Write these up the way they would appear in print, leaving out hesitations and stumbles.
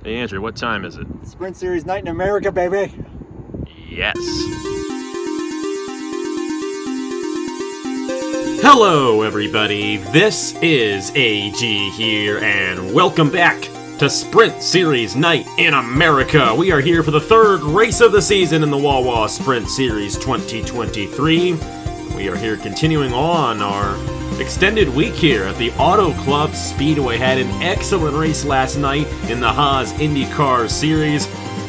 Hey Andrew, what time is it? Sprint Series night in America, baby. Yes. Hello everybody, this is AG here, and welcome back to Sprint Series Night in America. We are here for the third race of the season in the Wawa Sprint Series 2023. We are here continuing on our extended week here at the Auto Club Speedway. Had an excellent race last night in the Haas IndyCar Series.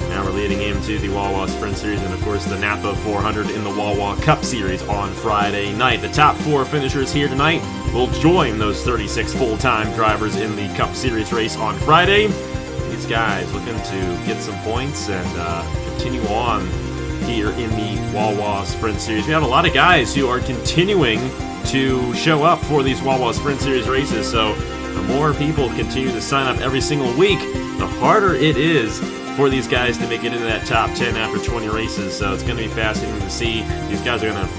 Now we're leading into the Wawa Sprint Series and, of course, the NAPA 400 in the Wawa Cup Series on Friday night. The top four finishers here tonight will join those 36 full-time drivers in the Cup Series race on Friday. These guys looking to get some points and continue on here in the Wawa Sprint Series. We have a lot of guys who are continuing to show up for these Wawa Sprint Series races, so the more people continue to sign up every single week, the harder it is for these guys to make it into that top 10 after 20 races. So it's going to be fascinating to see. These guys are going to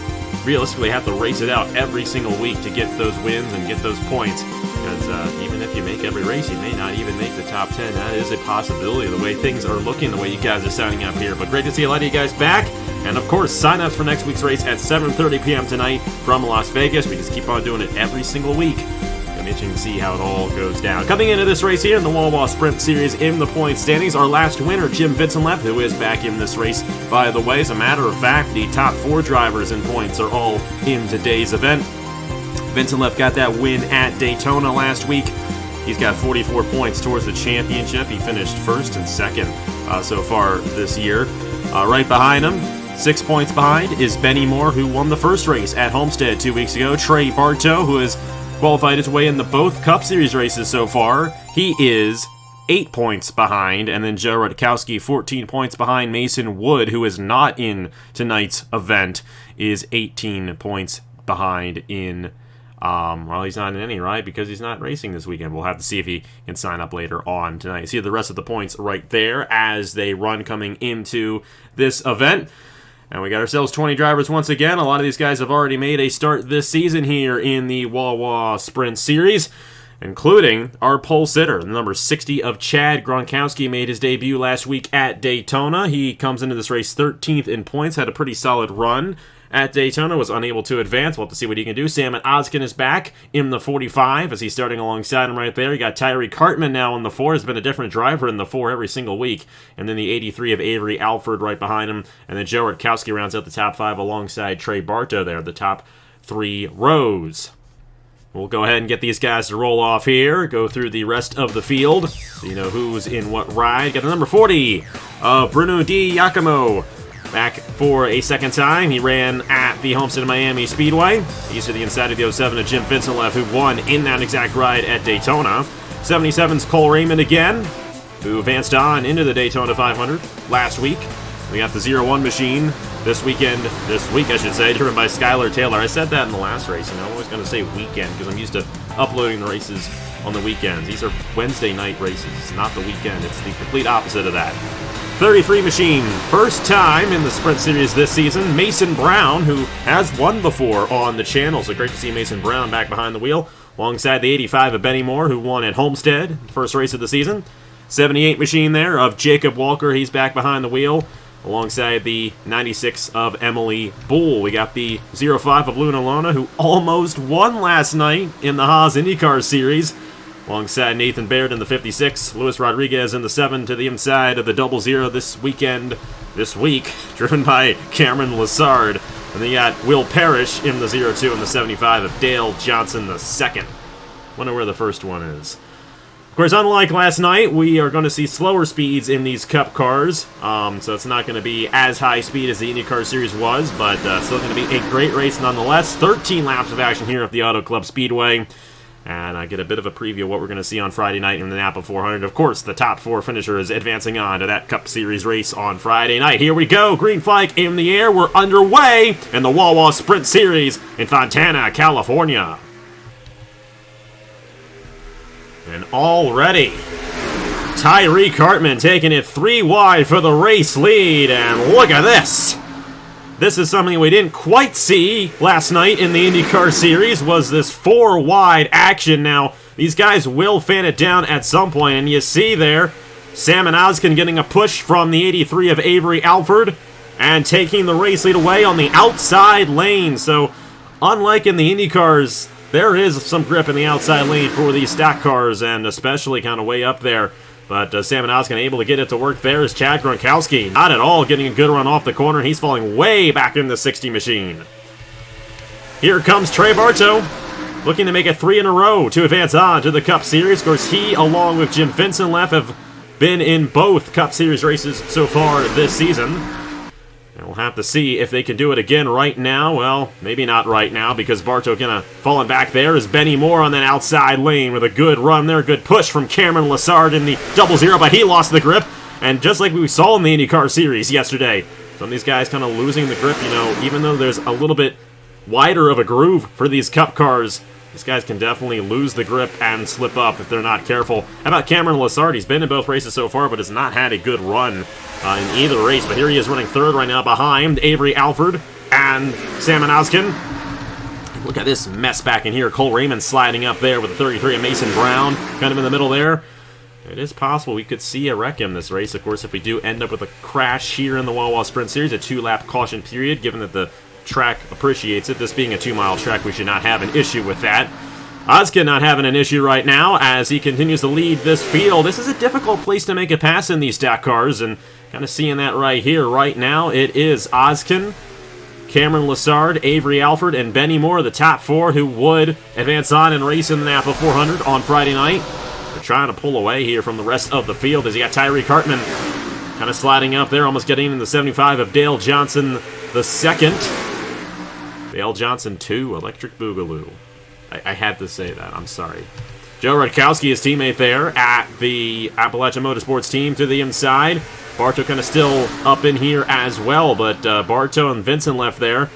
realistically have to race it out every single week to get those wins and get those points, because even if you make every race, you may not even make the top 10. That is a possibility, the way things are looking, the way you guys are signing up here. But great to see a lot of you guys back. And of course, sign-ups for next week's race at 7:30 p.m. tonight from Las Vegas. We just keep on doing it every single week. It'll be interesting to see how it all goes down. Coming into this race here in the Wawa Sprint Series in the point standings, our last winner, Jim Vincent-Leff, who is back in this race, by the way. As a matter of fact, the top four drivers in points are all in today's event. Vincent-Leff got that win at Daytona last week. He's got 44 points towards the championship. He finished first and second so far this year. Right behind him, 6 points behind, is Benny Moore, who won the first race at Homestead 2 weeks ago. Trey Bartow, who has qualified his way in the both Cup Series races so far. He is 8 points behind. And then Joe Rutkowski, 14 points behind. Mason Wood, who is not in tonight's event, is 18 points behind in... well, he's not in any, right? Because he's not racing this weekend. We'll have to see if he can sign up later on tonight. See the rest of the points right there as they run coming into this event. And we got ourselves 20 drivers once again. A lot of these guys have already made a start this season here in the Wawa Sprint Series, including our pole sitter. The number 60 of Chad Gronkowski made his debut last week at Daytona. He comes into this race 13th in points, had a pretty solid run at Daytona, was unable to advance. We'll have to see what he can do. Sam Oskin is back in the 45 as he's starting alongside him right there. You got Tyree Cartman now in the 4. Has been a different driver in the 4 every single week. And then the 83 of Avery Alford right behind him. And then Joe Rutkowski rounds out the top 5 alongside Trey Bartow there, the top 3 rows. We'll go ahead and get these guys to roll off here, go through the rest of the field so you know who's in what ride. Got the number 40 of Bruno Di Giacomo back for a second time. He ran at the Homestead of Miami Speedway. He's to the inside of the 07 of Jim Vincent-Leff, who won in that exact ride at Daytona. 77's Cole Raymond again, who advanced on into the Daytona 500 last week. We got the 01 machine this week, I should say, driven by Skylar Taylor. I said that in the last race, and I'm always going to say weekend because I'm used to uploading the races on the weekends. These are Wednesday night races, not the weekend. It's the complete opposite of that. 33 machine, first time in the Sprint Series this season. Mason Brown, who has won before on the channel, so great to see Mason Brown back behind the wheel, alongside the 85 of Benny Moore, who won at Homestead, first race of the season. 78 machine there of Jacob Walker, he's back behind the wheel, alongside the 96 of Emily Bull. We got the 05 of Luna Lona, who almost won last night in the Haas IndyCar Series, alongside Nathan Baird in the 56, Luis Rodriguez in the 7 to the inside of the 00 this week, driven by Cameron Lassard. And then you got Will Parrish in the 02 and the 75 of Dale Johnson II. Wonder where the first one is. Of course, unlike last night, we are going to see slower speeds in these Cup cars, so it's not going to be as high speed as the IndyCar Series was, but still going to be a great race nonetheless. 13 laps of action here at the Auto Club Speedway. And I get a bit of a preview of what we're going to see on Friday night in the NAPA 400. Of course, the top 4 finishers advancing on to that Cup Series race on Friday night. Here we go. Green flag in the air. We're underway in the Wawa Sprint Series in Fontana, California. And already, Tyree Cartman taking it 3 wide for the race lead. And look at this. This is something we didn't quite see last night in the IndyCar Series, was this 4 wide action. Now, these guys will fan it down at some point, and you see there, Sam and Oskin getting a push from the 83 of Avery Alford and taking the race lead away on the outside lane. So, unlike in the Indy cars, there is some grip in the outside lane for these stock cars, and especially kind of way up there. But Sam and Oskin able to get it to work there is Chad Gronkowski. Not at all getting a good run off the corner. He's falling way back in the 60 machine. Here comes Trey Bartow, looking to make it 3 in a row to advance on to the Cup Series. Of course, he, along with Jim Vincent-Leff, have been in both Cup Series races so far this season. And we'll have to see if they can do it again right now. Well, maybe not right now, because Bartow kind of falling back there is Benny Moore on that outside lane with a good run there. Good push from Cameron Lessard in the 0-0, but he lost the grip. And just like we saw in the IndyCar Series yesterday, some of these guys kind of losing the grip, you know, even though there's a little bit wider of a groove for these Cup cars, these guys can definitely lose the grip and slip up if they're not careful. How about Cameron Lessard? He's been in both races so far, but has not had a good run in either race. But here he is running third right now behind Avery Alford and Sam Oskin. Look at this mess back in here. Cole Raymond sliding up there with the 33 of Mason Brown, kind of in the middle there. It is possible we could see a wreck in this race, of course, if we do end up with a crash here in the Wawa Sprint Series, a 2-lap caution period, given that the track appreciates it. This being a 2-mile track, we should not have an issue with that. Oskin not having an issue right now as he continues to lead this field. This is a difficult place to make a pass in these stock cars, and kind of seeing that right here. Right now, it is Oskin, Cameron Lessard, Avery Alford, and Benny Moore, the top 4 who would advance on and race in the NAPA 400 on Friday night. They're trying to pull away here from the rest of the field as you got Tyree Cartman kind of sliding up there, almost getting in the 75 of Dale Johnson the second. Dale Johnson 2, Electric Boogaloo. I had to say that, I'm sorry. Joe Rutkowski, his teammate there at the Appalachian Motorsports team to the inside. Bartow kind of still up in here as well, but Bartow and Vincent left there.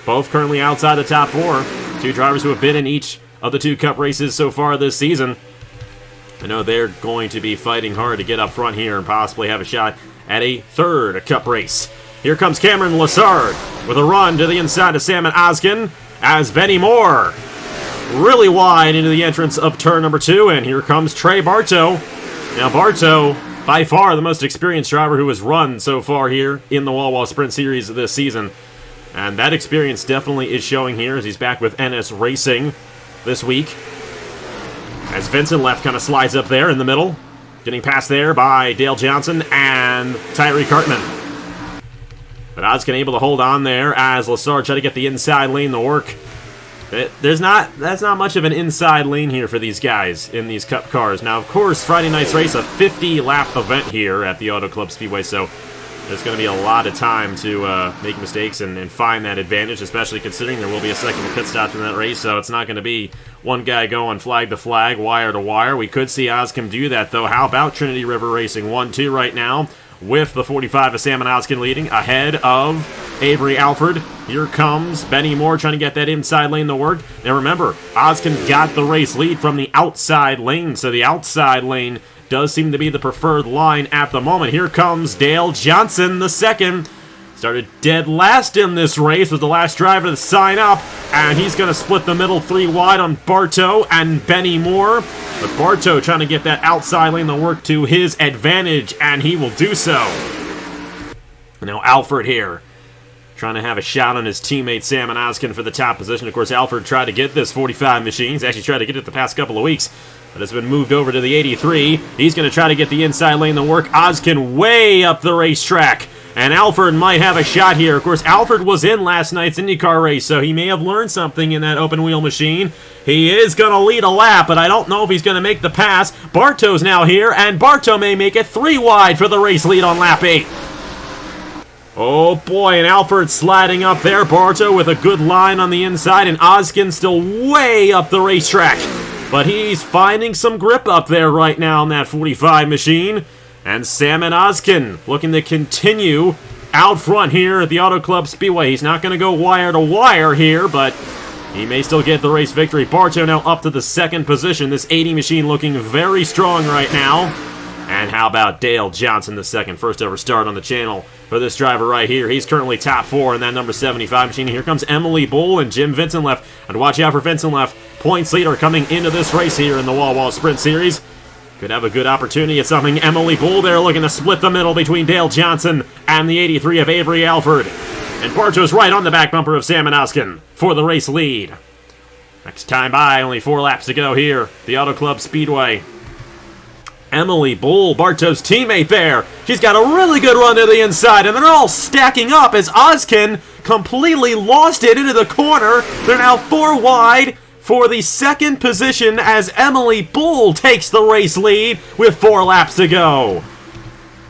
Both currently outside the top 4. 2 drivers who have been in each of the 2 Cup races so far this season. I know they're going to be fighting hard to get up front here and possibly have a shot at a 3rd Cup race. Here comes Cameron Lessard with a run to the inside of Sam and Oskin as Benny Moore really wide into the entrance of turn number 2, and here comes Trey Bartow. Now Bartow, by far the most experienced driver who has run so far here in the Wawa Sprint Series this season, and that experience definitely is showing here as he's back with NS Racing this week. As Vincent-Leff kind of slides up there in the middle, getting passed there by Dale Johnson and Tyree Cartman. But Oskin able to hold on there as Lessard try to get the inside lane to work. That's not much of an inside lane here for these guys in these Cup cars. Now, of course, Friday night's race, a 50-lap event here at the Auto Club Speedway, so there's going to be a lot of time to make mistakes and find that advantage, especially considering there will be a second pit stop in that race, so it's not going to be one guy going flag to flag, wire to wire. We could see Oskin do that, though. How about Trinity River Racing 1-2 right now, with the 45 of Sam and Oskin leading ahead of Avery Alford. Here comes Benny Moore trying to get that inside lane to work. Now remember, Oskin got the race lead from the outside lane, so the outside lane does seem to be the preferred line at the moment. Here comes Dale Johnson the second. Started dead last in this race, was the last driver to sign up, and he's going to split the middle 3 wide on Bartow and Benny Moore. But Bartow trying to get that outside lane to work to his advantage, and he will do so. Now Alford here, trying to have a shot on his teammate Sam and Oskin for the top position. Of course, Alford tried to get this 45 machine. He's actually tried to get it the past couple of weeks, but it's been moved over to the 83. He's going to try to get the inside lane to work. Oskin way up the racetrack, and Alford might have a shot here. Of course, Alford was in last night's IndyCar race, so he may have learned something in that open wheel machine. He is going to lead a lap, but I don't know if he's going to make the pass. Bartow's now here, and Bartow may make it 3 wide for the race lead on lap 8. Oh boy, and Alford sliding up there. Bartow with a good line on the inside, and Oskin still way up the racetrack. But he's finding some grip up there right now in that 45 machine. And Sam and Oskin looking to continue out front here at the Auto Club Speedway. He's not going to go wire to wire here, but he may still get the race victory. Bartow now up to the 2nd position. This 80 machine looking very strong right now. And how about Dale Johnson the second, first ever start on the channel for this driver right here. He's currently top 4 in that number 75 machine. Here comes Emily Bull and Jim Vincent-Leff. And watch out for Vincent-Leff, points leader coming into this race here in the Wawa Sprint Series. Could have a good opportunity at something. Emily Bull there looking to split the middle between Dale Johnson and the 83 of Avery Alford. And Barto's right on the back bumper of Sam and Oskin for the race lead. Next time by, only 4 laps to go here. The Auto Club Speedway. Emily Bull, Barto's teammate there. She's got a really good run to the inside, and they're all stacking up as Oskin completely lost it into the corner. They're now 4 wide for the second position as Emily Bull takes the race lead with 4 laps to go.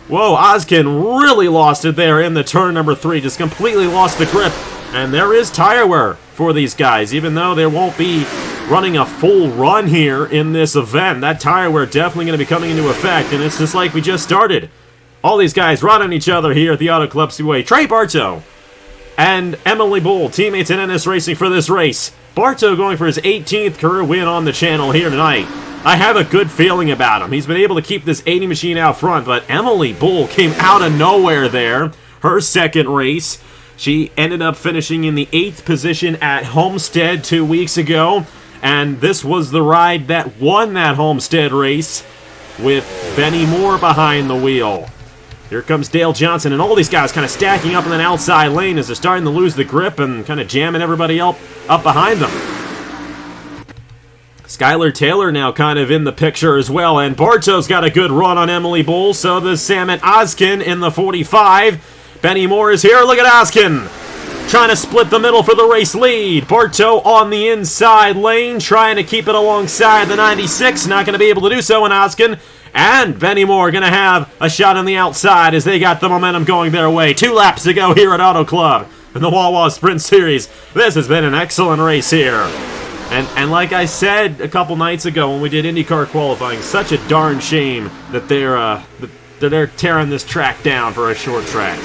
Whoa, Oskin really lost it there in the turn number 3. Just completely lost the grip. And there is tire wear for these guys, even though they won't be running a full run here in this event. That tire wear definitely going to be coming into effect, and it's just like we just started. All these guys running each other here at the Auto Club Speedway. Trey Barto and Emily Bull, teammates in NS Racing for this race. Barto going for his 18th career win on the channel here tonight. I have a good feeling about him. He's been able to keep this 80 machine out front, but Emily Bull came out of nowhere there. Her second race. She ended up finishing in the 8th position at Homestead 2 weeks ago, and this was the ride that won that Homestead race with Benny Moore behind the wheel. Here comes Dale Johnson, and all these guys kind of stacking up in that outside lane as they're starting to lose the grip and kind of jamming everybody up behind them. Skylar Taylor now kind of in the picture as well, and Barto's got a good run on Emily Bull, so does Sam and Oskin in the 45. Benny Moore is here. Look at Oskin trying to split the middle for the race lead. Barto on the inside lane trying to keep it alongside the 96. Not going to be able to do so in Oskin. And Benny Moore going to have a shot on the outside as they got the momentum going their way. 2 laps to go here at Auto Club in the Wawa Sprint Series. This has been an excellent race here. And like I said a couple nights ago when we did IndyCar qualifying, such a darn shame that they're tearing this track down for a short track.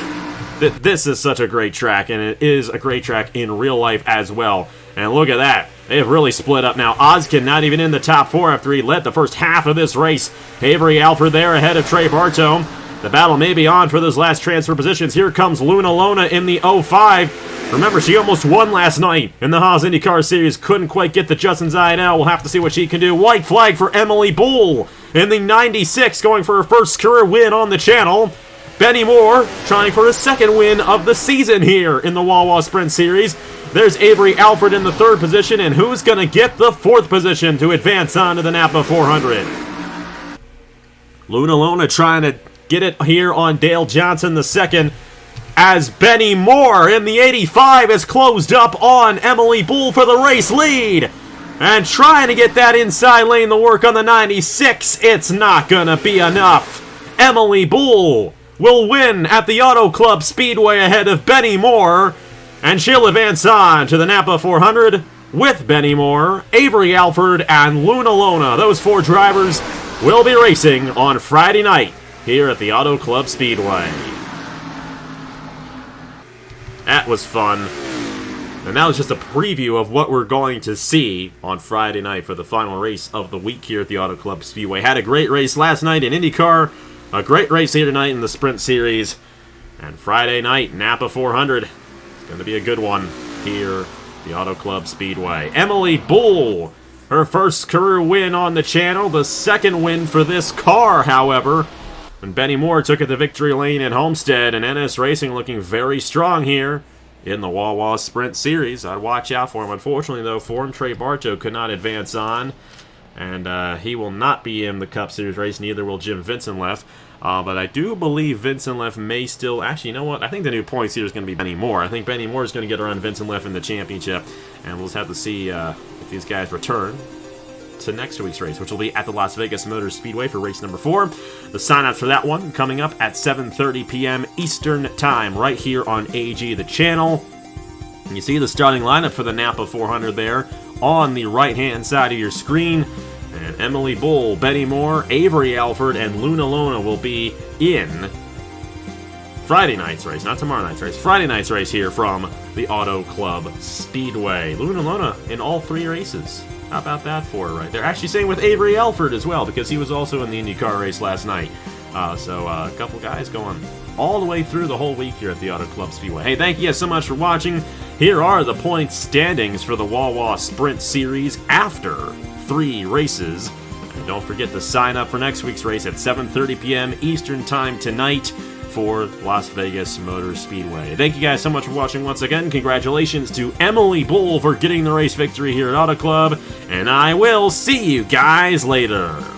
This is such a great track, and it is a great track in real life as well. And look at that. They have really split up now. Oskin not even in the top 4 after he led the first half of this race. Avery Alford there ahead of Trey Barto. The battle may be on for those last transfer positions. Here comes Luna Lona in the 05. Remember, she almost won last night in the Haas IndyCar Series. Couldn't quite get the Justin's eye now. We'll have to see what she can do. White flag for Emily Bull in the 96, going for her first career win on the channel. Benny Moore trying for his second win of the season here in the Wawa Sprint Series. There's Avery Alford in the 3rd position, and who's going to get the 4th position to advance on to the NAPA 400? Luna Lona trying to get it here on Dale Johnson the 2nd, as Benny Moore in the 85 has closed up on Emily Bull for the race lead. And trying to get that inside lane to work on the 96, it's not going to be enough. Emily Bull will win at the Auto Club Speedway ahead of Benny Moore, and she'll advance on to the NAPA 400 with Benny Moore, Avery Alford, and Luna Lona. Those 4 drivers will be racing on Friday night here at the Auto Club Speedway. That was fun. And that was just a preview of what we're going to see on Friday night for the final race of the week here at the Auto Club Speedway. Had a great race last night in IndyCar. A great race here tonight in the Sprint Series. And Friday night, NAPA 400. It's going to be a good one here at the Auto Club Speedway. Emily Bull, her first career win on the channel. The 2nd win for this car, however. When Benny Moore took it to victory lane at Homestead. And NS Racing looking very strong here in the Wawa Sprint Series. I'd watch out for him. Unfortunately, though, for him, Trey Barto could not advance on. And he will not be in the Cup Series race. Neither will Jim Vincent-Leff. But I do believe Vincent-Leff may still... Actually, you know what? I think the new points here is going to be Benny Moore. I think Benny Moore is going to get around Vincent-Leff in the championship. And we'll just have to see if these guys return to next week's race, which will be at the Las Vegas Motor Speedway for race number 4. The sign-up for that one coming up at 7:30 p.m. Eastern Time, right here on AG, the channel. And you see the starting lineup for the NAPA 400 there on the right-hand side of your screen. And Emily Bull, Benny Moore, Avery Alford, and Luna Lona will be in Friday night's race, not tomorrow night's race. Friday night's race here from the Auto Club Speedway. Luna Lona in all 3 races. How about that for her right there? Actually, same with Avery Alford as well, because he was also in the IndyCar race last night. So a couple guys going all the way through the whole week here at the Auto Club Speedway. Hey, thank you guys so much for watching. Here are the point standings for the Wawa Sprint Series after 3 races. And don't forget to sign up for next week's race at 7:30 p.m. Eastern Time tonight for Las Vegas Motor Speedway. Thank you guys so much for watching once again. Congratulations to Emily Bull for getting the race victory here at Auto Club, and I will see you guys later.